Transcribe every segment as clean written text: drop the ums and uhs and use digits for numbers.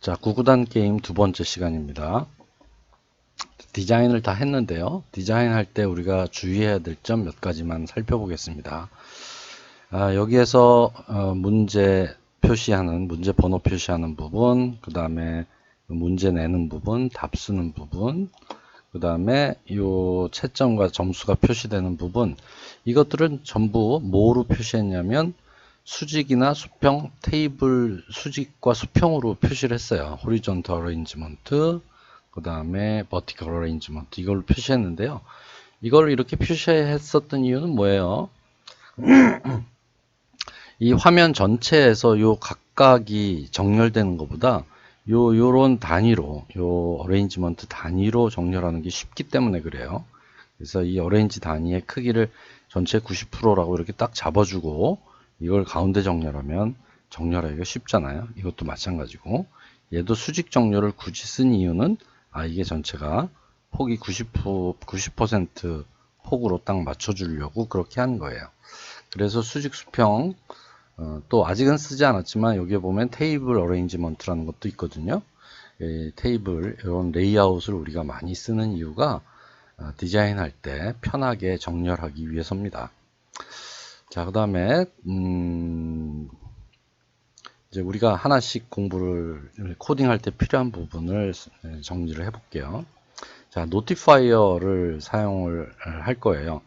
자, 구구단 게임 두 번째 시간입니다. 디자인을 다 했는데요. 디자인할 때 우리가 주의해야 될 점 몇 가지만 살펴보겠습니다. 여기에서 문제 표시하는, 문제 번호 표시하는 부분, 그 다음에 문제 내는 부분, 답 쓰는 부분, 그 다음에 요 채점과 점수가 표시되는 부분, 이것들은 전부 뭐로 표시했냐면 수직이나 수평, 테이블 수직과 수평으로 표시를 했어요. 호리존털 어레인지먼트, 그 다음에 버티컬 어레인지먼트, 이걸로 표시했는데요. 이걸 이렇게 표시했었던 이유는 뭐예요? 이 화면 전체에서 요 각각이 정렬되는 것보다 요런 단위로, 요 어레인지먼트 단위로 정렬하는 게 쉽기 때문에 그래요. 그래서 이 어레인지 단위의 크기를 전체 90%라고 이렇게 딱 잡아주고 이걸 가운데 정렬하면 정렬하기가 쉽잖아요. 이것도 마찬가지고 얘도 수직 정렬을 굳이 쓴 이유는 이게 전체가 폭이 90% 폭으로 딱 맞춰주려고 그렇게 한 거예요. 그래서 수직 수평 또 아직은 쓰지 않았지만 여기에 보면 테이블 어레인지먼트라는 것도 있거든요. 테이블 이런 레이아웃을 우리가 많이 쓰는 이유가 디자인할 때 편하게 정렬하기 위해서입니다. 자, 그 다음에 이제 우리가 하나씩 공부를 코딩할 때 필요한 부분을 정리를 해볼게요. 자, 노티파이어를 사용을 할 거예요.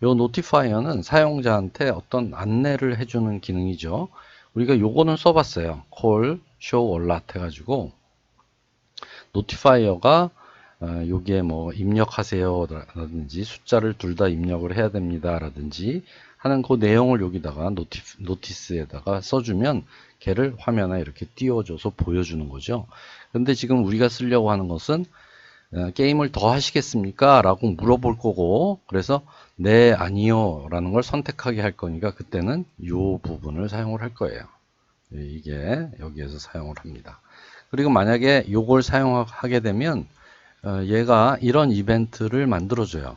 이 노티파이어는 사용자한테 어떤 안내를 해주는 기능이죠. 우리가 요거는 써봤어요. call, show, alert 해가지고 노티파이어가 여기에 뭐 입력하세요 라든지 숫자를 둘 다 입력을 해야 됩니다 라든지 하는 그 내용을 여기다가 노티스에다가 써주면 걔를 화면에 이렇게 띄워줘서 보여주는 거죠. 근데 지금 우리가 쓰려고 하는 것은 게임을 더 하시겠습니까? 라고 물어볼 거고, 그래서 네, 아니요 라는 걸 선택하게 할 거니까 그때는 이 부분을 사용을 할 거예요. 이게 여기에서 사용을 합니다. 그리고 만약에 이걸 사용하게 되면 얘가 이런 이벤트를 만들어줘요.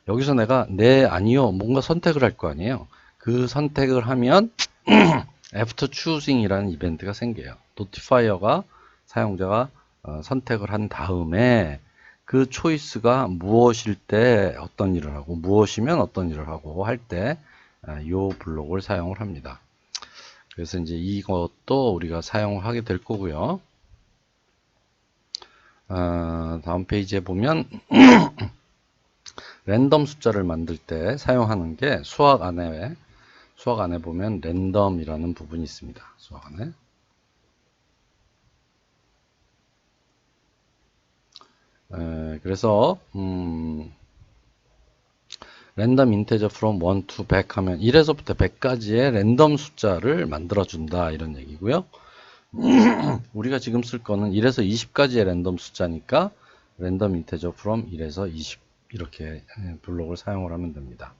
여기서 내가 네, 아니요 뭔가 선택을 할 거 아니에요. 그 선택을 하면 after choosing 이라는 이벤트가 생겨요. 노티파이어가 사용자가 선택을 한 다음에 그 초이스가 무엇일 때 어떤 일을 하고 무엇이면 어떤 일을 하고 할 때 이 블록을 사용을 합니다. 그래서 이제 이것도 우리가 사용을 하게 될 거고요. 다음 페이지에 보면 랜덤 숫자를 만들 때 사용하는 게 수학 안에 보면 랜덤이라는 부분이 있습니다. 수학 안에. 그래서 랜덤 인테저 from 1 to 100 하면 1에서부터 100까지의 랜덤 숫자를 만들어 준다 이런 얘기고요. 우리가 지금 쓸 거는 1에서 20까지의 랜덤 숫자니까 랜덤 인테저 from 1에서 20 이렇게 블록을 사용을 하면 됩니다.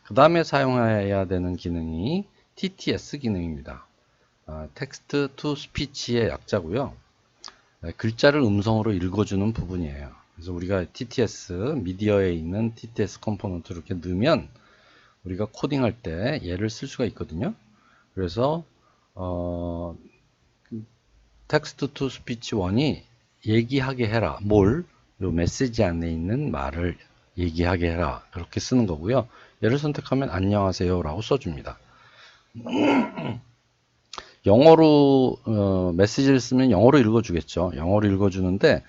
그 다음에 사용해야 되는 기능이 TTS 기능입니다. 텍스트 투 스피치의 약자고요. 글자를 음성으로 읽어주는 부분이에요. 그래서 우리가 TTS, 미디어에 있는 TTS 컴포넌트를 이렇게 넣으면 우리가 코딩할 때 얘를 쓸 수가 있거든요. 그래서 텍스트 투 스피치 1이 얘기하게 해라. 요 메시지 안에 있는 말을 얘기하게 해라. 그렇게 쓰는 거고요. 얘를 선택하면 안녕하세요 라고 써줍니다. 영어로 메시지를 쓰면 영어로 읽어주겠죠. 영어로 읽어주는데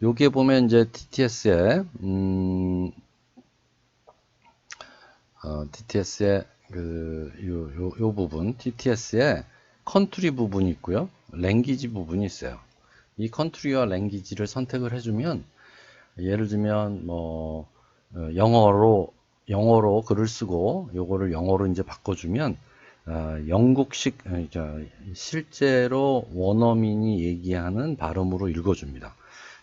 여기에 보면 이제 TTS에 TTS에 요 부분 TTS에 컨트리 부분이 있고요. 랭귀지 부분이 있어요. 이 컨트리와 랭귀지를 선택을 해주면 예를 들면 뭐 영어로 글을 쓰고 요거를 영어로 이제 바꿔주면 영국식 실제로 원어민이 얘기하는 발음으로 읽어줍니다.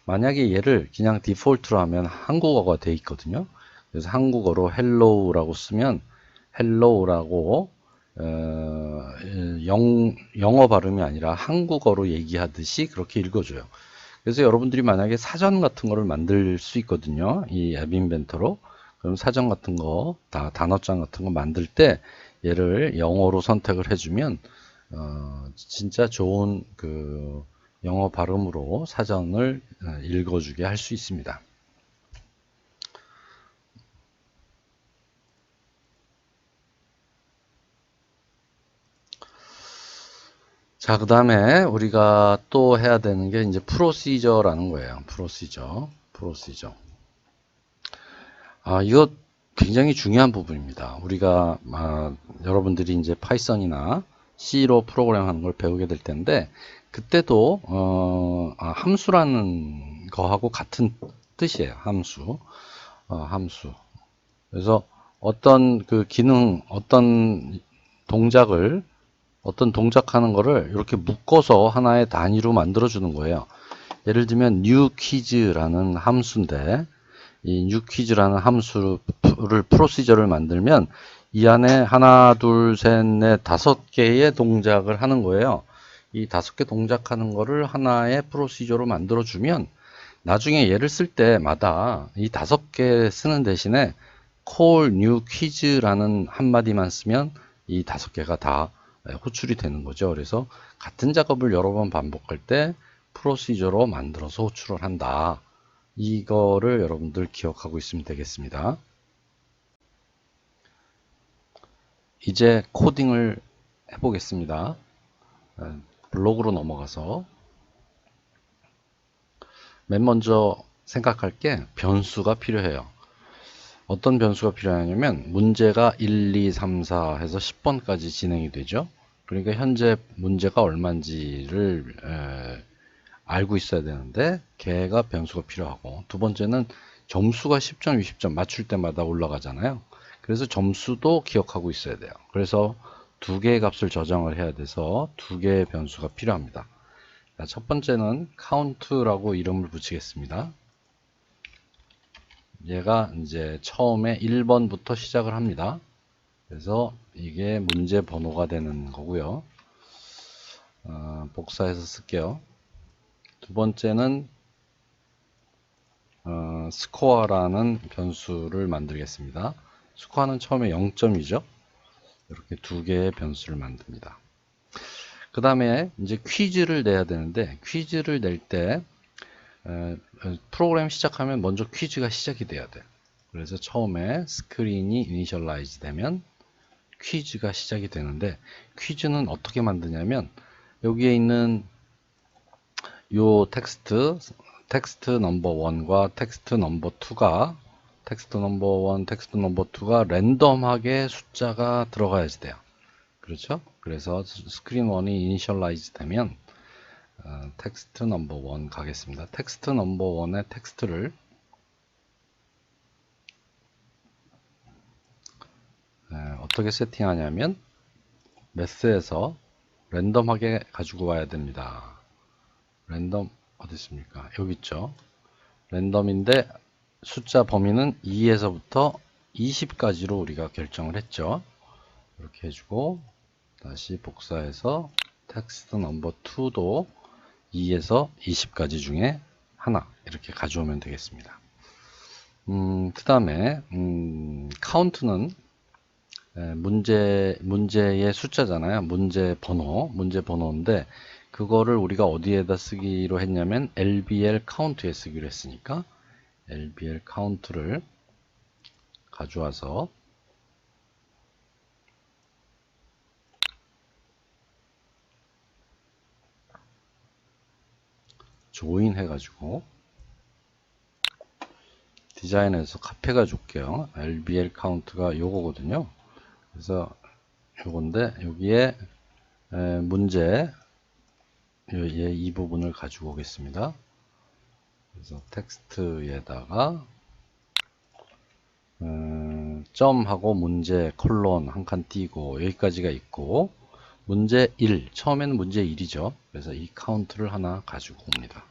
만약에 얘를 그냥 디폴트로 하면 한국어가 돼 있거든요. 그래서 한국어로 헬로우라고 쓰면 헬로우라고 영어 발음이 아니라 한국어로 얘기하듯이 그렇게 읽어줘요. 그래서 여러분들이 만약에 사전 같은 거를 만들 수 있거든요. 이 앱 인벤터로. 그럼 사전 같은 거, 단어장 같은 거 만들 때 얘를 영어로 선택을 해주면 진짜 좋은 영어 발음으로 사전을 읽어주게 할 수 있습니다. 자, 그 다음에 우리가 또 해야 되는 게 이제 프로시저라는 거예요. 프로시저. 이거 굉장히 중요한 부분입니다. 우리가 여러분들이 이제 파이썬이나 C로 프로그램하는 걸 배우게 될 텐데, 그때도 함수라는 거하고 같은 뜻이에요. 함수. 그래서 어떤 그 기능, 어떤 동작하는 거를 이렇게 묶어서 하나의 단위로 만들어 주는 거예요. 예를 들면 new qui즈라는 함수인데, 이 new qui즈라는 함수를 프로시저를 만들면 이 안에 하나, 둘, 셋, 넷, 5개의 동작을 하는 거예요. 이 5개 동작하는 거를 하나의 프로시저로 만들어 주면 나중에 얘를 쓸 때마다 이 5개 쓰는 대신에 call new quiz라는 한마디만 쓰면 이 5개가 다 호출이 되는 거죠. 그래서 같은 작업을 여러 번 반복할 때 프로시저로 만들어서 호출을 한다. 이거를 여러분들 기억하고 있으면 되겠습니다. 이제 코딩을 해보겠습니다. 블록으로 넘어가서 맨 먼저 생각할 게 변수가 필요해요. 어떤 변수가 필요하냐면 문제가 1, 2, 3, 4 해서 10번까지 진행이 되죠. 그러니까 현재 문제가 얼마인지를 알고 있어야 되는데 걔가 변수가 필요하고, 두 번째는 점수가 10점, 20점 맞출 때마다 올라가잖아요. 그래서 점수도 기억하고 있어야 돼요. 그래서 2개의 값을 저장을 해야 돼서 2개의 변수가 필요합니다. 첫 번째는 count라고 이름을 붙이겠습니다. 얘가 이제 처음에 1번부터 시작을 합니다. 그래서 이게 문제 번호가 되는 거고요. 복사해서 쓸게요. 두 번째는 스코어라는 변수를 만들겠습니다. 스코어는 처음에 0점이죠. 이렇게 2개의 변수를 만듭니다. 그 다음에 이제 퀴즈를 내야 되는데, 퀴즈를 낼 때 프로그램 시작하면 먼저 퀴즈가 시작이 돼야 돼요. 그래서 처음에 스크린이 이니셜라이즈 되면 퀴즈가 시작이 되는데, 퀴즈는 어떻게 만드냐면 여기에 있는 요 텍스트 넘버 1과 텍스트 넘버 2가 텍스트 넘버 1, 텍스트 넘버 2가 랜덤하게 숫자가 들어가야지 돼요. 그렇죠? 그래서 스크린 1이 이니셜라이즈 되면 텍스트 넘버 1 가겠습니다. 텍스트 넘버 1의 텍스트를 어떻게 세팅하냐면 매스에서 랜덤하게 가지고 와야 됩니다. 랜덤 어디 있습니까? 여기 있죠. 랜덤인데 숫자 범위는 2에서부터 20까지로 우리가 결정을 했죠. 이렇게 해주고 다시 복사해서 텍스트 넘버 2도 2에서 20까지 중에 하나 이렇게 가져오면 되겠습니다. 그 다음에 카운트는 문제의 숫자잖아요. 문제 번호인데 그거를 우리가 어디에다 쓰기로 했냐면 LBL 카운트에 쓰기로 했으니까 LBL 카운트를 가져와서 조인 해가지고 디자인에서 카페가 줄게요. LBL 카운트가 요거거든요. 그래서 요건데 여기에 문제 이 부분을 가지고 오겠습니다. 그래서 텍스트에다가 점하고 문제 콜론 한 칸 띄고 여기까지가 있고, 문제 1 처음에는 문제 1이죠. 그래서 이 카운트를 하나 가지고 옵니다.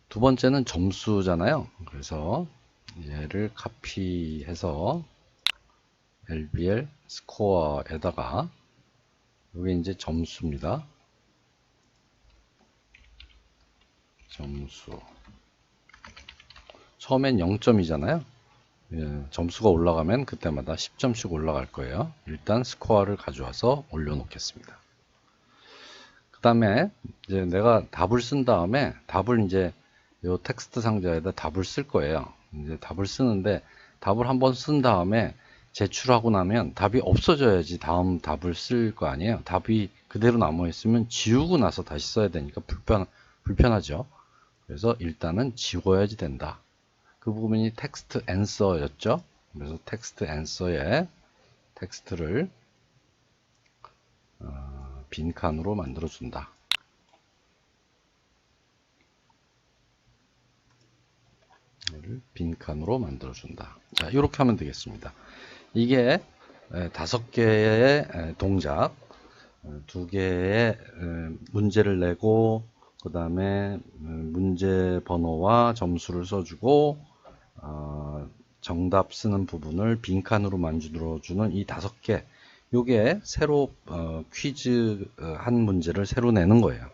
두 번째는 점수잖아요. 그래서 얘를 카피해서 LBL 스코어에다가 여기 이제 점수입니다. 점수 처음엔 0점이잖아요. 점수가 올라가면 그때마다 10점씩 올라갈 거예요. 일단 스코어를 가져와서 올려 놓겠습니다. 그 다음에 이제 내가 답을 쓴 다음에 답을 이제 요 텍스트 상자에다 답을 쓸 거예요. 이제 답을 쓰는데 답을 한번 쓴 다음에 제출하고 나면 답이 없어져야지 다음 답을 쓸 거 아니에요. 답이 그대로 남아 있으면 지우고 나서 다시 써야 되니까 불편하죠. 그래서 일단은 지워야지 된다. 그 부분이 텍스트 앤서였죠. 그래서 텍스트 앤서에 텍스트를 빈칸으로 만들어 준다. 빈칸으로 만들어 준다. 자, 이렇게 하면 되겠습니다. 이게 5개의 동작, 2개의 문제를 내고 그 다음에 문제 번호와 점수를 써주고 정답 쓰는 부분을 빈칸으로 만들어주는 이 5개, 요게 새로 퀴즈 한 문제를 새로 내는 거예요.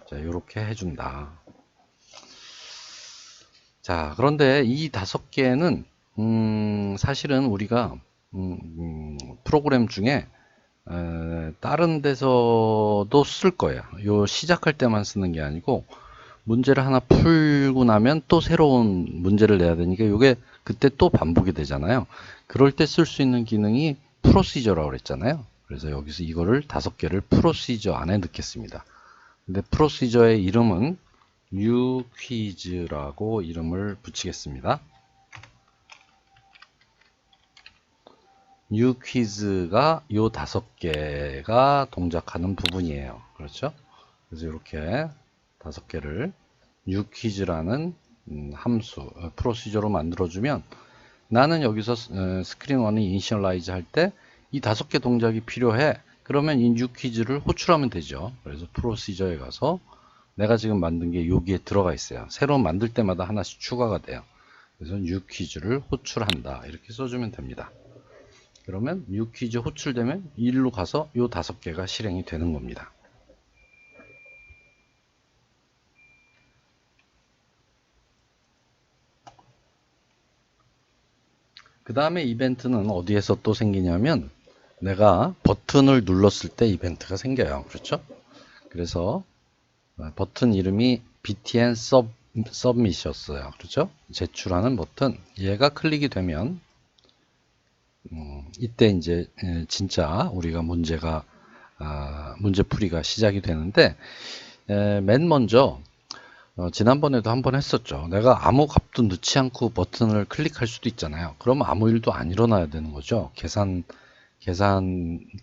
자, 이렇게 해준다. 자, 그런데 이 5개는 사실은 우리가 프로그램 중에 다른 데서도 쓸 거예요. 요 시작할 때만 쓰는 게 아니고 문제를 하나 풀고 나면 또 새로운 문제를 내야 되니까 이게 그때 또 반복이 되잖아요. 그럴 때 쓸 수 있는 기능이 프로시저라고 그랬잖아요. 그래서 여기서 이거를 5개를 프로시저 안에 넣겠습니다. 근데 프로시저의 이름은 new quiz라고 이름을 붙이겠습니다. new quiz가 요 5개가 동작하는 부분이에요. 그렇죠? 그래서 이렇게 5개를 new quiz라는 함수, 프로시저로 만들어주면 나는 여기서 스크린 1이 이니셜라이즈 할 때 이 5개 동작이 필요해. 그러면 이 new quiz를 호출하면 되죠. 그래서 프로시저에 가서 내가 지금 만든 게 여기에 들어가 있어요. 새로 만들 때마다 하나씩 추가가 돼요. 그래서 new quiz를 호출한다. 이렇게 써주면 됩니다. 그러면 new quiz 호출되면 일로 가서 요 5개가 실행이 되는 겁니다. 그 다음에 이벤트는 어디에서 또 생기냐면 내가 버튼을 눌렀을 때 이벤트가 생겨요. 그렇죠? 그래서 버튼 이름이 btn submit이었어요. 그렇죠? 제출하는 버튼. 얘가 클릭이 되면 이때 이제 진짜 우리가 문제풀이가 시작이 되는데 맨 먼저 지난번에도 한번 했었죠. 내가 아무 값도 넣지 않고 버튼을 클릭할 수도 있잖아요. 그럼 아무 일도 안 일어나야 되는 거죠. 계산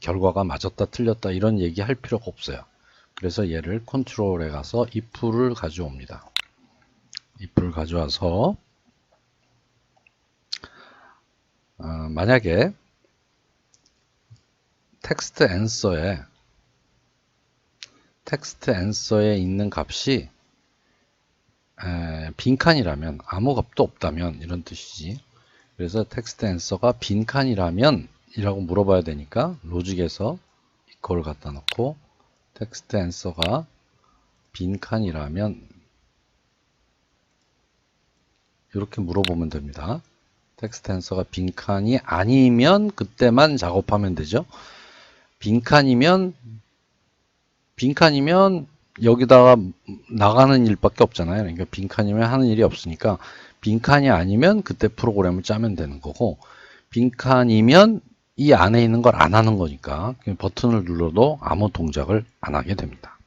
결과가 맞았다 틀렸다 이런 얘기 할 필요가 없어요. 그래서 얘를 컨트롤에 가서 if를 가져옵니다. if를 가져와서 만약에 텍스트 앤서에 있는 값이 빈칸이라면 아무 값도 없다면 이런 뜻이지. 그래서 텍스트 앤서가 빈칸이라면 이라고 물어봐야 되니까 로직에서 이퀄을 갖다 놓고 텍스트 앤서가 빈칸이라면 이렇게 물어보면 됩니다. 텍스트 앤서가 빈칸이 아니면 그때만 작업하면 되죠. 빈칸이면 여기다가 나가는 일밖에 없잖아요. 그러니까 빈칸이면 하는 일이 없으니까 빈칸이 아니면 그때 프로그램을 짜면 되는 거고 빈칸이면 이 안에 있는 걸 안 하는 거니까 버튼을 눌러도 아무 동작을 안 하게 됩니다.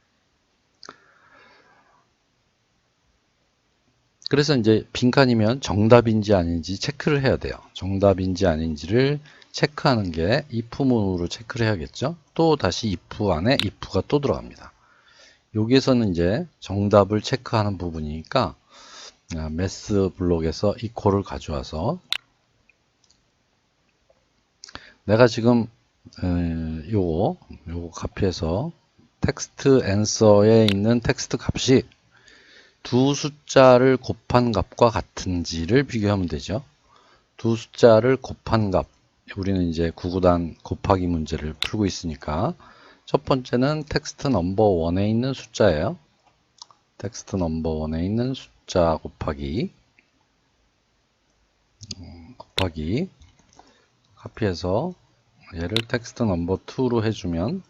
그래서 이제 빈칸이면 정답인지 아닌지 체크를 해야 돼요. 정답인지 아닌지를 체크하는 게 if문으로 체크를 해야겠죠. 또 다시 if 안에 if가 또 들어갑니다. 여기에서는 이제 정답을 체크하는 부분이니까 매스 블록에서 equal을 가져와서 내가 지금 요거 카피해서 텍스트 앤서에 있는 텍스트 값이 두 숫자를 곱한 값과 같은지를 비교하면 되죠. 두 숫자를 곱한 값, 우리는 이제 구구단 곱하기 문제를 풀고 있으니까 첫 번째는 텍스트 넘버 1에 있는 숫자예요. 텍스트 넘버 1에 있는 숫자 곱하기 카피해서 얘를 텍스트 넘버 2로 해주면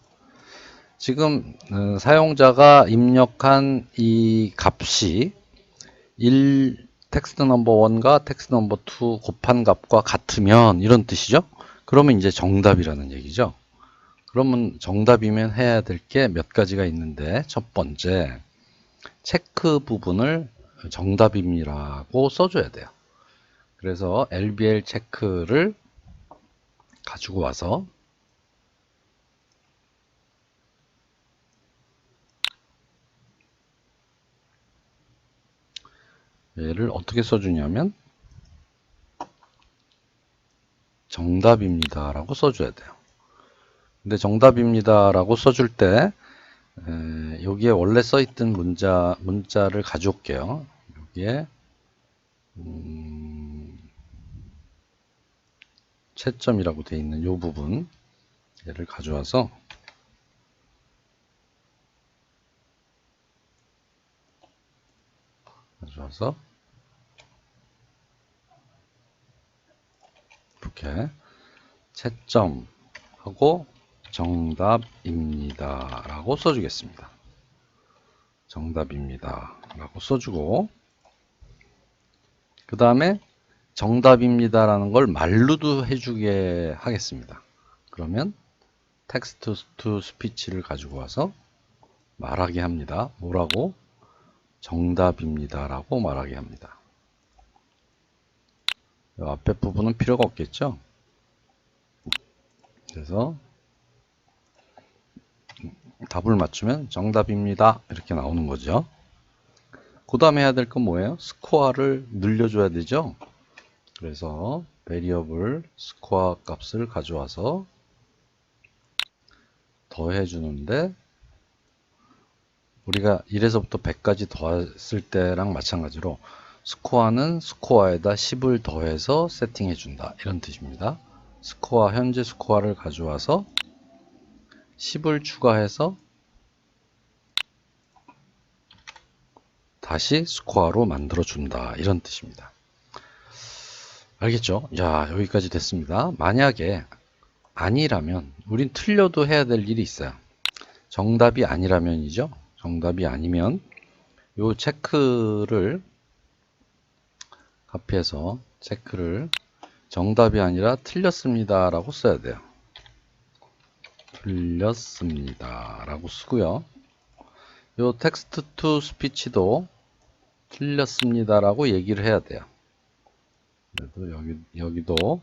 지금 사용자가 입력한 이 값이 텍스트 넘버 1과 텍스트 넘버 2 곱한 값과 같으면 이런 뜻이죠. 그러면 이제 정답이라는 얘기죠. 그러면 정답이면 해야 될 게 몇 가지가 있는데, 첫 번째, 체크 부분을 정답입니다라고 써줘야 돼요. 그래서 LBL 체크를 가지고 와서 얘를 어떻게 써주냐면 정답입니다라고 써줘야 돼요. 근데 정답입니다라고 써줄 때 여기에 원래 써있던 문자를 가져올게요. 여기에 채점이라고 되어 있는 이 부분, 얘를 가져와서 이렇게 채점하고 정답입니다 라고 써주겠습니다. 정답입니다 라고 써주고, 그 다음에 정답입니다 라는 걸 말로도 해주게 하겠습니다. 그러면 텍스트 투 스피치를 가지고 와서 말하게 합니다. 뭐라고? 정답입니다 라고 말하게 합니다. 이 앞에 부분은 필요가 없겠죠? 그래서 답을 맞추면 정답입니다 이렇게 나오는 거죠. 그 다음에 해야 될 건 뭐예요? 스코어를 늘려줘야 되죠. 그래서 베리어블 스코어 값을 가져와서 더해 주는데, 우리가 1에서부터 100까지 더했을 때랑 마찬가지로 스코어는 스코어에다 10을 더해서 세팅해 준다 이런 뜻입니다. 스코어, 현재 스코어를 가져와서 10을 추가해서 다시 스코어로 만들어 준다 이런 뜻입니다. 알겠죠? 자, 여기까지 됐습니다. 만약에 아니라면 우린 틀려도 해야 될 일이 있어요. 정답이 아니라면이죠. 정답이 아니면 요 체크를 카피해서 체크를 정답이 아니라 틀렸습니다 라고 써야 돼요. 틀렸습니다 라고 쓰고요. 요 텍스트 투 스피치도 틀렸습니다 라고 얘기를 해야 돼요. 그래도 여기도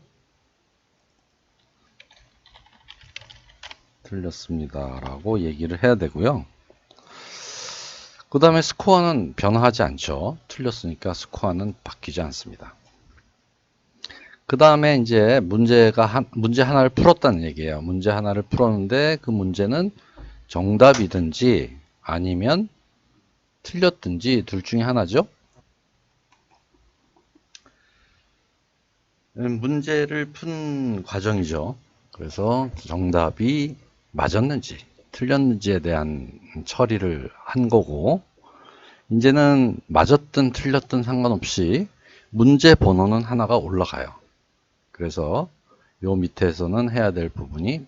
틀렸습니다 라고 얘기를 해야 되고요. 그 다음에 스코어는 변화하지 않죠. 틀렸으니까 스코어는 바뀌지 않습니다. 그 다음에 이제 문제 하나를 풀었다는 얘기예요. 문제 하나를 풀었는데 그 문제는 정답이든지 아니면 틀렸든지 둘 중에 하나죠. 문제를 푼 과정이죠. 그래서 정답이 맞았는지 틀렸는지에 대한 처리를 한 거고, 이제는 맞았든 틀렸든 상관없이 문제 번호는 하나가 올라가요. 그래서 요 밑에서는 해야 될 부분이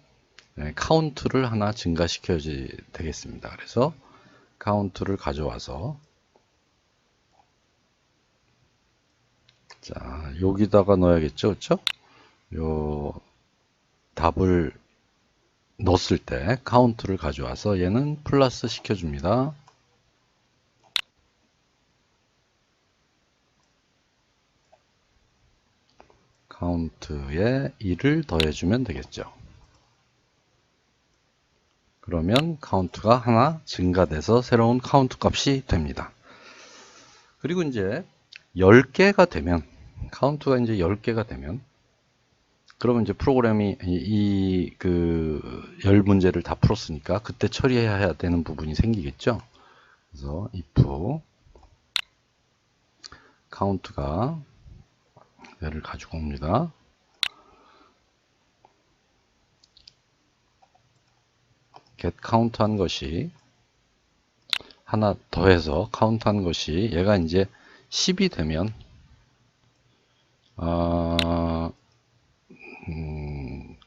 카운트를 하나 증가시켜야 되겠습니다. 그래서 카운트를 가져와서, 자, 여기다가 넣어야겠죠. 그렇죠? 요 답을 넣었을 때 카운트를 가져와서 얘는 플러스 시켜줍니다. 카운트에 1을 더해주면 되겠죠. 그러면 카운트가 하나 증가돼서 새로운 카운트 값이 됩니다. 그리고 이제 10개가 되면, 카운트가 이제 10개가 되면, 그러면 이제 프로그램이 그 10문제를 다 풀었으니까 그때 처리해야 되는 부분이 생기겠죠. 그래서 if 카운트가 얘를 가지고 옵니다. get count 한 것이 하나 더해서 카운트 한 것이 얘가 이제 10이 되면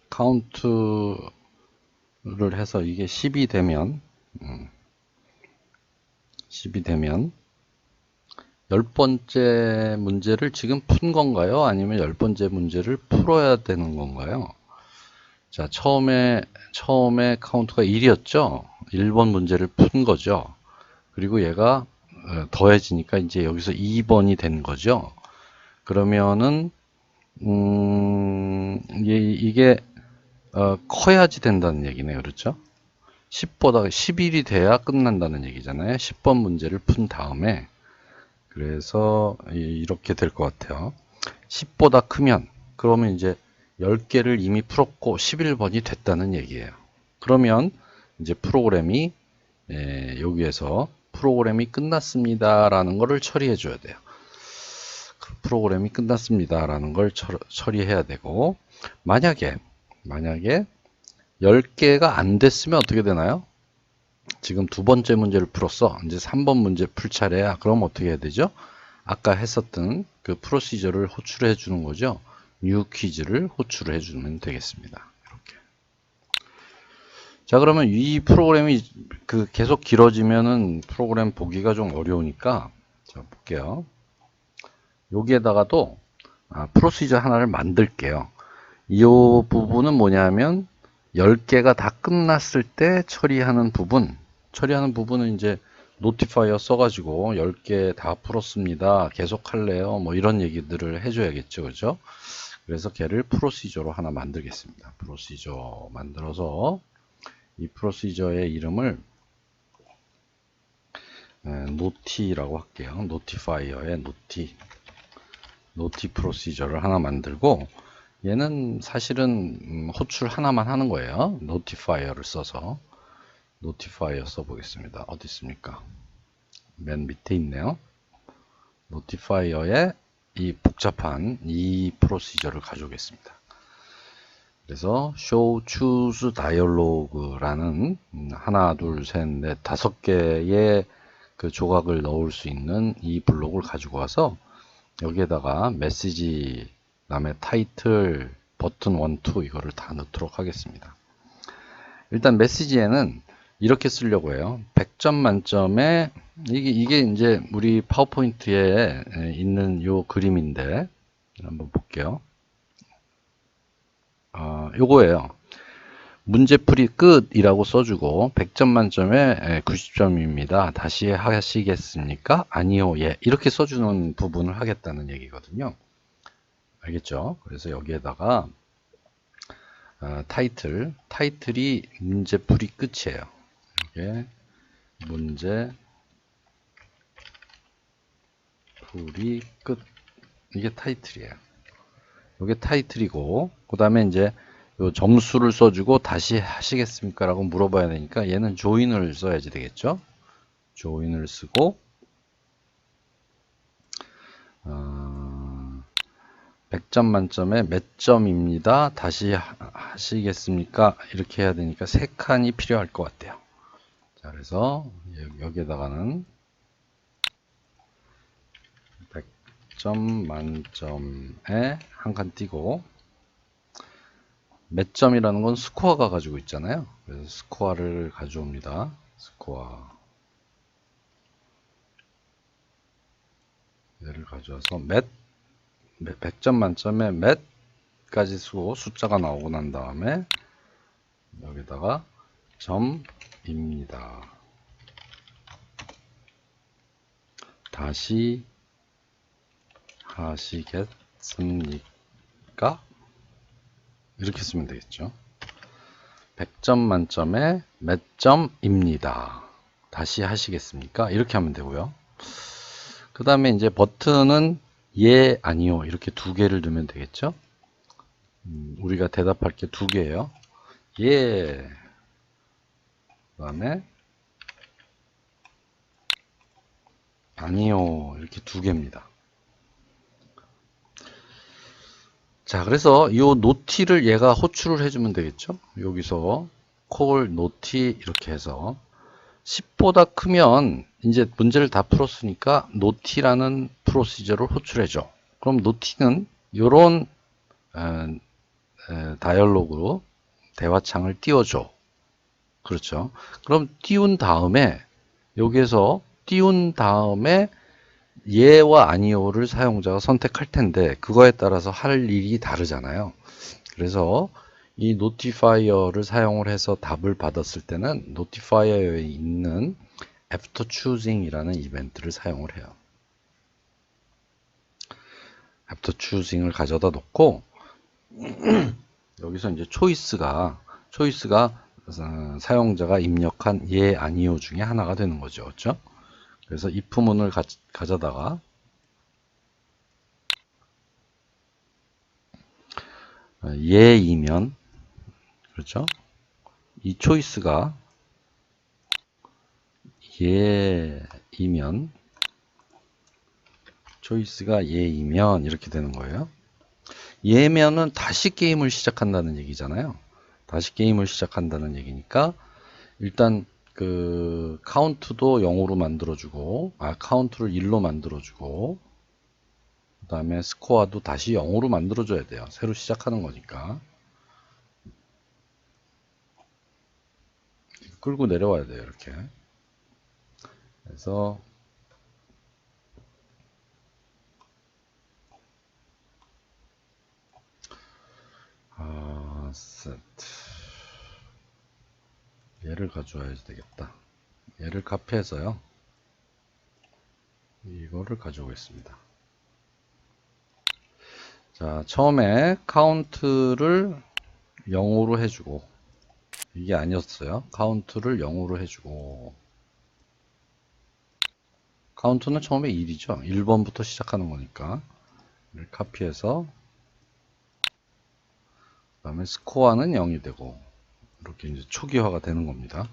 카운트 해서 이게 10이 되면 10번째 문제를 지금 푼 건가요? 아니면 10번째 문제를 풀어야 되는 건가요? 자, 처음에 카운트가 1이었죠? 1번 문제를 푼 거죠. 그리고 얘가 더해지니까 이제 여기서 2번이 된 거죠. 그러면은 이게 커야지 된다는 얘기네요. 그렇죠? 10보다 11이 돼야 끝난다는 얘기잖아요. 10번 문제를 푼 다음에. 그래서 이렇게 될 것 같아요. 10보다 크면 그러면 이제 10개를 이미 풀었고 11번이 됐다는 얘기예요. 그러면 이제 프로그램이 여기에서 프로그램이 끝났습니다 라는 거를 처리해 줘야 돼요. 프로그램이 끝났습니다 라는 걸 처리해야 되고, 만약에 10개가 안 됐으면 어떻게 되나요? 지금 두 번째 문제를 풀었어. 이제 3번 문제 풀 차례야. 그럼 어떻게 해야 되죠? 아까 했었던 그 프로시저를 호출해 주는 거죠. 뉴 퀴즈를 호출해 주면 되겠습니다. 이렇게. 자, 그러면 이 프로그램이 계속 길어지면은 프로그램 보기가 좀 어려우니까, 자, 볼게요. 여기에다가도 프로시저 하나를 만들게요. 이 부분은 뭐냐면 10개가 다 끝났을 때 처리하는 부분은 이제 노티파이어 써가지고 10개 다 풀었습니다. 계속 할래요? 뭐 이런 얘기들을 해줘야겠죠. 그죠? 그래서 걔를 프로시저로 하나 만들겠습니다. 프로시저 만들어서 이 프로시저의 이름을 노티라고 할게요. 노티파이어의 노티 프로시저를 하나 만들고, 얘는 사실은 호출 하나만 하는 거예요. 노티파이어를 써서 노티파이어 써보겠습니다. 어디 있습니까? 맨 밑에 있네요. 노티파이어에 이 복잡한 이 프로시저를 가져오겠습니다. 그래서 show choose dialog라는 하나 둘 셋 넷 5개의 그 조각을 넣을 수 있는 이 블록을 가지고 와서 여기에다가 메시지, 그다음에 타이틀, 버튼 1, 2 이거를 다 넣도록 하겠습니다. 일단 메시지에는 이렇게 쓰려고 해요. 100점 만점에 이게 이제 우리 파워포인트에 있는 요 그림인데 한번 볼게요. 요거예요. 문제풀이 끝이라고 써주고 100점 만점에 90점입니다. 다시 하시겠습니까? 아니요, 예. 이렇게 써주는 부분을 하겠다는 얘기거든요. 알겠죠? 그래서 여기에다가 타이틀이 문제풀이 끝이에요. 이게 문제풀이 끝. 이게 타이틀이에요. 이게 타이틀이고, 그 다음에 이제 요 점수를 써주고 다시 하시겠습니까? 라고 물어봐야 되니까 얘는 조인을 써야지 되겠죠? 조인을 쓰고 100점 만점에 몇 점입니다. 다시 하시겠습니까? 이렇게 해야 되니까 3칸이 필요할 것 같아요. 자, 그래서 여기에다가는 100점 만점에 한 칸 띄고, 몇 점이라는 건 스코어가 가지고 있잖아요. 그래서 스코어를 가져옵니다. 스코어. 얘를 가져와서 100점 만점에 몇까지 쓰고 숫자가 나오고 난 다음에 여기다가 점입니다. 다시 하시겠습니까? 이렇게 쓰면 되겠죠. 100점 만점에 몇 점입니다. 다시 하시겠습니까? 이렇게 하면 되고요. 그 다음에 이제 버튼은 예, 아니요 이렇게 2개를 넣으면 되겠죠. 우리가 대답할 게 2개예요. 예, 그 다음에 아니요 이렇게 2개입니다. 자, 그래서 이 노티를 얘가 호출을 해주면 되겠죠. 여기서 콜 노티 이렇게 해서 10보다 크면 이제 문제를 다 풀었으니까 노티라는 프로시저를 호출해줘. 그럼 노티는 이런 다이얼로그로 대화창을 띄워줘. 그렇죠. 그럼 띄운 다음에 여기에서 띄운 다음에 예와 아니오를 사용자가 선택할 텐데 그거에 따라서 할 일이 다르잖아요. 그래서 이 노티파이어를 사용을 해서 답을 받았을 때는 노티파이어에 있는 after choosing이라는 이벤트를 사용을 해요. after choosing을 가져다 놓고 여기서 이제 초이스가 사용자가 입력한 예 아니오 중에 하나가 되는 거죠. 그렇죠? 그래서 if문을 가져다가 예이면 그렇죠? 이 초이스가 예이면 이렇게 되는 거예요. 예면은 다시 게임을 시작한다는 얘기잖아요. 다시 게임을 시작한다는 얘기니까 일단 그 카운트도 0으로 만들어주고 카운트를 1로 만들어주고 그 다음에 스코어도 다시 0으로 만들어줘야 돼요. 새로 시작하는 거니까 끌고 내려와야 돼요. 이렇게. 그래서 세트 얘를 가져와야 되겠다. 얘를 카피해서요. 이거를 가져오겠습니다. 자, 처음에 카운트를 0으로 해주고 이게 아니었어요. 카운트를 0으로 해주고 카운트는 처음에 1이죠. 1번부터 시작하는 거니까 이를 카피해서 그 다음에 스코어는 0이 되고 이렇게 이제 초기화가 되는 겁니다.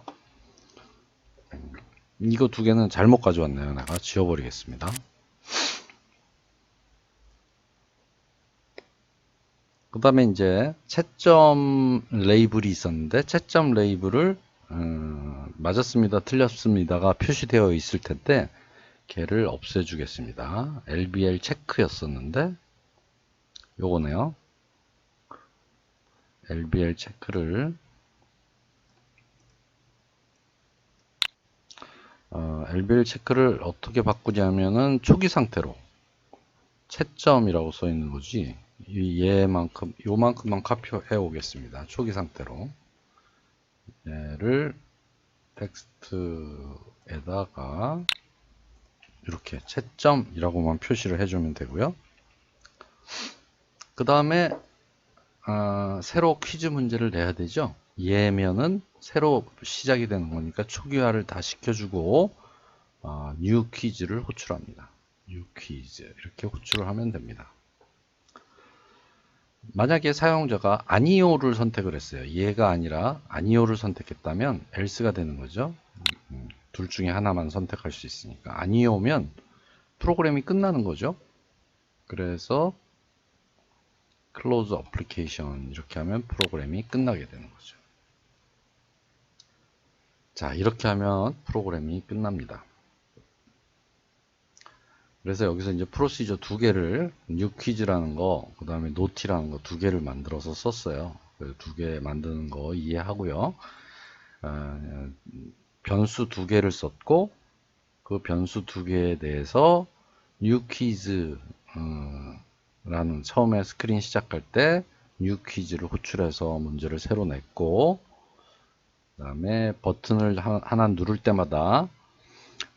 이거 두 개는 잘못 가져왔네요. 내가 지워버리겠습니다. 그 다음에 이제 채점 레이블이 있었는데 채점 레이블을 맞았습니다, 틀렸습니다가 표시되어 있을 텐데 걔를 없애주겠습니다. LBL 체크였었는데 요거네요. LBL 체크를 LBL 체크를 어떻게 바꾸냐면은 초기 상태로 채점이라고 써 있는 거지 얘만큼 요만큼만 카피해 오겠습니다. 초기 상태로 얘를 텍스트에다가 이렇게 채점이라고만 표시를 해주면 되고요. 그 다음에 새로 퀴즈 문제를 내야 되죠. 얘면은 새로 시작이 되는 거니까 초기화를 다 시켜주고 뉴 퀴즈를 호출합니다. 뉴 퀴즈 이렇게 호출을 하면 됩니다. 만약에 사용자가 아니오를 선택을 했어요. 얘가 아니라 아니오를 선택했다면 else가 되는 거죠. 둘 중에 하나만 선택할 수 있으니까 아니오면 프로그램이 끝나는 거죠. 그래서 close application 이렇게 하면 프로그램이 끝나게 되는 거죠. 자, 이렇게 하면 프로그램이 끝납니다. 그래서 여기서 이제 프로시저 두 개를 new 퀴즈라는 거, 그 다음에 노티라는 거 두 개를 만들어서 썼어요. 두 개 만드는 거 이해하고요. 변수 두 개를 썼고 그 변수 두 개에 대해서 new 퀴즈 라는 처음에 스크린 시작할 때 new 퀴즈를 호출해서 문제를 새로 냈고 그 다음에 버튼을 하나 누를 때마다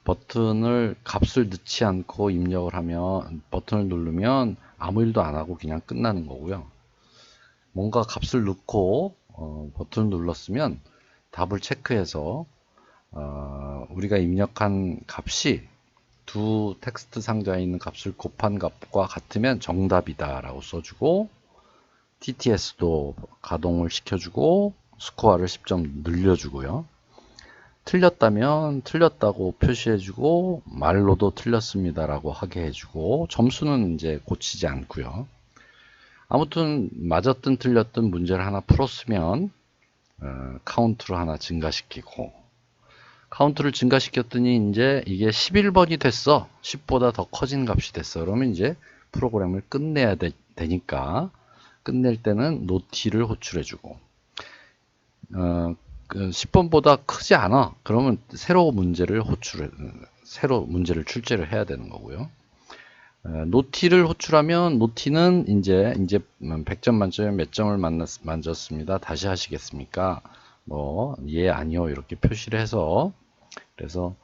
버튼을 값을 넣지 않고 입력을 하면 버튼을 누르면 아무 일도 안 하고 그냥 끝나는 거고요. 뭔가 값을 넣고 버튼을 눌렀으면 답을 체크해서 우리가 입력한 값이 두 텍스트 상자에 있는 값을 곱한 값과 같으면 정답이다 라고 써주고 TTS도 가동을 시켜주고 스코어를 10점 늘려주고요. 틀렸다면 틀렸다고 표시해주고 말로도 틀렸습니다 라고 하게 해주고 점수는 이제 고치지 않고요. 아무튼 맞았든 틀렸든 문제를 하나 풀었으면 카운트를 하나 증가시키고 카운트를 증가시켰더니 이제 이게 11번이 됐어. 10보다 더 커진 값이 됐어. 그러면 이제 프로그램을 끝내야 되니까 끝낼 때는 노티를 호출해주고 10번보다 크지 않아. 그러면 새로 문제를 출제를 해야 되는 거고요. 노티를 호출하면 노티는 이제 100점 만점에 몇 점을 만졌습니다. 다시 하시겠습니까? 뭐, 예, 아니요. 이렇게 표시를 해서, 그래서,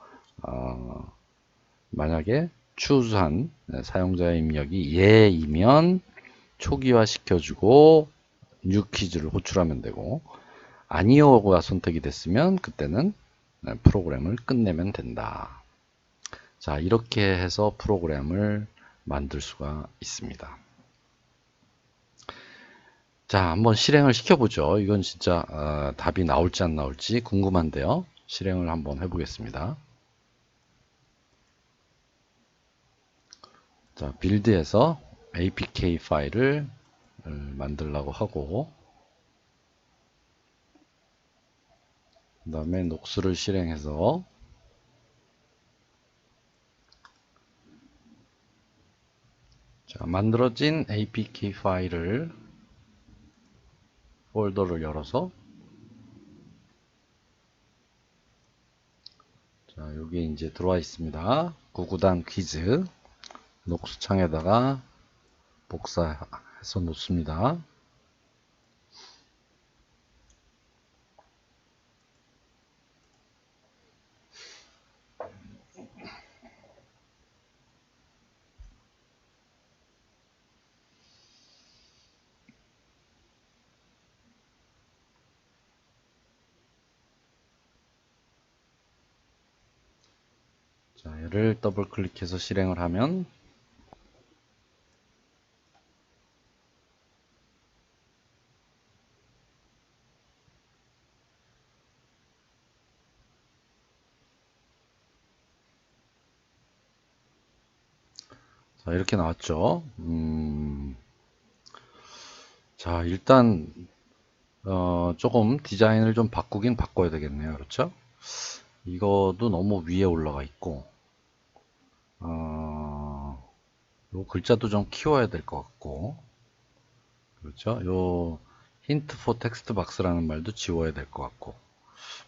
만약에 추수한 사용자의 입력이 예이면 초기화 시켜주고 뉴 퀴즈를 호출하면 되고, 아니요가 선택이 됐으면 그때는 프로그램을 끝내면 된다. 자, 이렇게 해서 프로그램을 만들 수가 있습니다. 자, 한번 실행을 시켜보죠. 이건 진짜 답이 나올지 안 나올지 궁금한데요. 실행을 한번 해보겠습니다. 자, 빌드에서 apk 파일을 만들려고 하고, 그 다음에 녹수를 실행해서 자, 만들어진 apk 파일을 폴더를 열어서 자, 여기 이제 들어와 있습니다. 구구단 퀴즈 녹수창에다가 복사해서 놓습니다. 자, 얘를 더블 클릭해서 실행을 하면 자, 이렇게 나왔죠. 자, 일단 조금 디자인을 좀 바꾸긴 바꿔야 되겠네요. 그렇죠? 이거도 너무 위에 올라가 있고 요 글자도 좀 키워야 될 것 같고 그렇죠? 요 힌트 포 텍스트 박스라는 말도 지워야 될 것 같고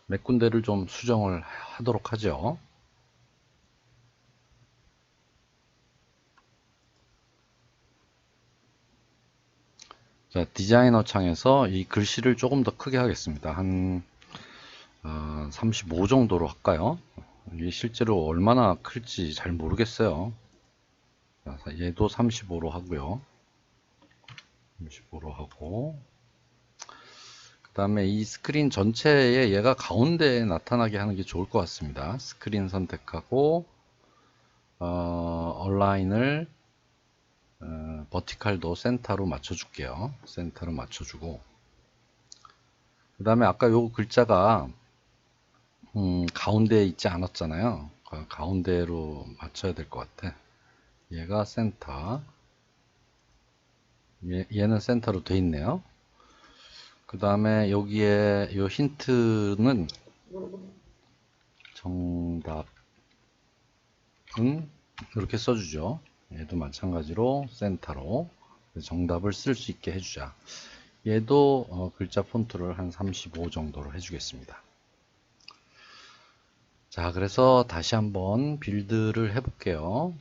몇 군데를 좀 수정을 하도록 하죠. 자, 디자이너 창에서 이 글씨를 조금 더 크게 하겠습니다. 한 35 정도로 할까요? 이게 실제로 얼마나 클지 잘 모르겠어요. 자, 얘도 35로 하고요. 35로 하고 그 다음에 이 스크린 전체에 얘가 가운데에 나타나게 하는 게 좋을 것 같습니다. 스크린 선택하고 얼라인을 버티칼도 센터로 맞춰줄게요. 센터로 맞춰주고 그 다음에 아까 요 글자가 가운데에 있지 않았잖아요. 가운데로 맞춰야 될 것 같아. 얘가 센터. 얘는 센터로 돼 있네요. 그 다음에 여기에 요 힌트는 정답은 이렇게 써주죠. 얘도 마찬가지로 센터로 정답을 쓸 수 있게 해주자. 얘도 글자 폰트를 한 35 정도로 해주겠습니다. 자, 그래서 다시 한번 빌드를 해볼게요.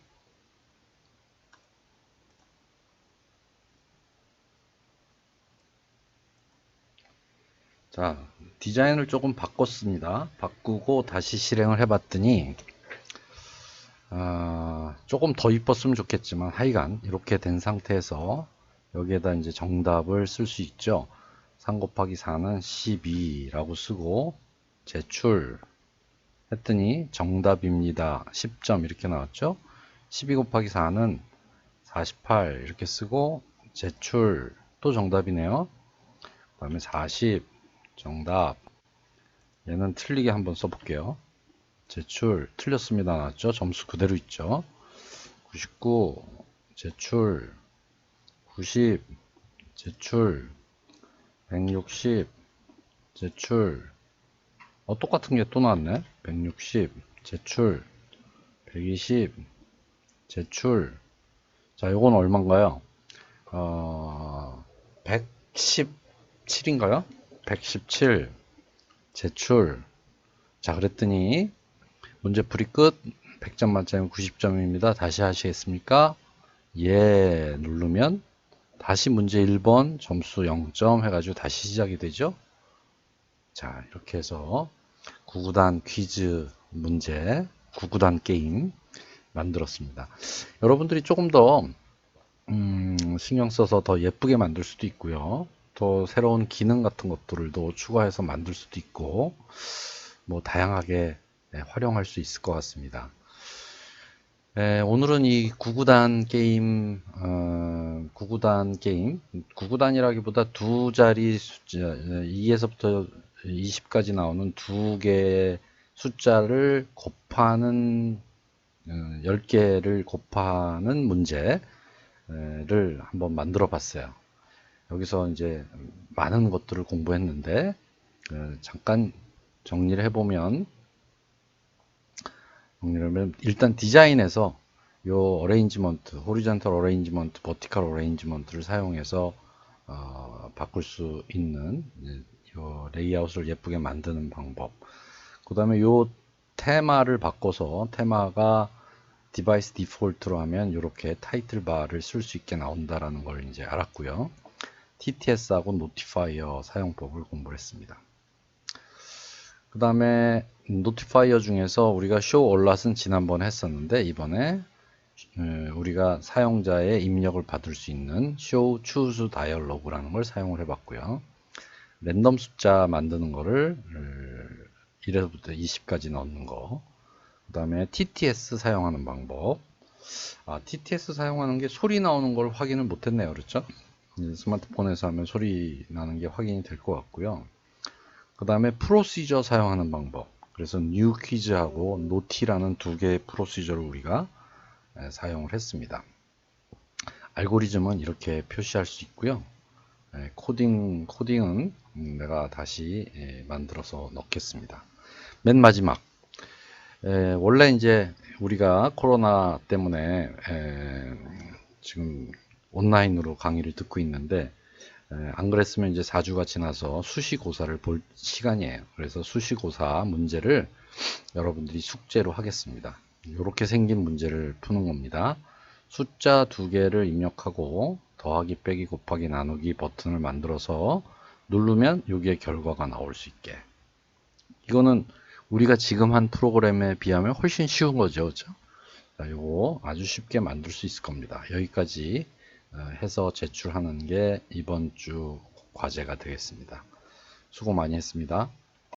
자, 디자인을 조금 바꿨습니다. 바꾸고 다시 실행을 해봤더니 조금 더 이뻤으면 좋겠지만 하여간 이렇게 된 상태에서 여기에다 이제 정답을 쓸 수 있죠. 3 곱하기 4는 12라고 쓰고 제출 했더니 정답입니다. 10점 이렇게 나왔죠. 12 곱하기 4는 48 이렇게 쓰고 제출 또 정답이네요. 그 다음에 40 정답 얘는 틀리게 한번 써볼게요. 제출 틀렸습니다 나왔죠. 점수 그대로 있죠. 99 제출 90 제출 160 제출 똑같은 게 또 나왔네. 160 제출 120 제출 자 요건 얼마인가요? 117인가요? 117 제출. 자, 그랬더니 문제풀이 끝. 100점 만점에 90점입니다. 다시 하시겠습니까? 예, 누르면 다시 문제 1번 점수 0점 해가지고 다시 시작이 되죠. 자, 이렇게 해서 구구단 퀴즈 문제, 구구단 게임 만들었습니다. 여러분들이 조금 더 신경 써서 더 예쁘게 만들 수도 있고요. 또 새로운 기능 같은 것들도 추가해서 만들 수도 있고, 뭐 다양하게 활용할 수 있을 것 같습니다. 오늘은 이 구구단 게임, 구구단이라기보다 두 자리 숫자, 2에서부터 20까지 나오는 두 개의 숫자를 곱하는, 10개를 곱하는 문제를 한번 만들어 봤어요. 여기서 이제 많은 것들을 공부했는데, 잠깐 정리를 해보면, 일단 디자인에서 요 어레인지먼트, 호리존털 어레인지먼트, 버티컬 어레인지먼트를 사용해서 바꿀 수 있는 요 레이아웃을 예쁘게 만드는 방법. 그 다음에 요 테마를 바꿔서 테마가 디바이스 디폴트로 하면 이렇게 타이틀 바를 쓸 수 있게 나온다라는 걸 이제 알았고요. TTS하고 노티파이어 사용법을 공부했습니다. 그 다음에 노티파이어 중에서 우리가 show alot은 지난번에 했었는데 이번에 우리가 사용자의 입력을 받을 수 있는 show choose dialog라는 걸 사용을 해봤고요. 랜덤 숫자 만드는 거를 1에서부터 20까지 넣는 거. 그 다음에 TTS 사용하는 방법. TTS 사용하는 게 소리 나오는 걸 확인을 못했네요. 그렇죠? 스마트폰에서 하면 소리 나는 게 확인이 될 것 같고요. 그 다음에 프로시저 사용하는 방법. 그래서 new 퀴즈하고 노티라는 두 개의 프로시저를 우리가 사용을 했습니다. 알고리즘은 이렇게 표시할 수 있고요. 코딩은 내가 다시 만들어서 넣겠습니다. 맨 마지막. 원래 이제 우리가 코로나 때문에 지금 온라인으로 강의를 듣고 있는데 안 그랬으면 이제 4주가 지나서 수시고사를 볼 시간이에요. 그래서 수시고사 문제를 여러분들이 숙제로 하겠습니다. 이렇게 생긴 문제를 푸는 겁니다. 숫자 두 개를 입력하고 더하기, 빼기, 곱하기, 나누기 버튼을 만들어서 누르면 여기에 결과가 나올 수 있게. 이거는 우리가 지금 한 프로그램에 비하면 훨씬 쉬운 거죠. 그렇죠? 자, 이거 아주 쉽게 만들 수 있을 겁니다. 여기까지 해서 제출하는 게 이번 주 과제가 되겠습니다. 수고 많이 했습니다.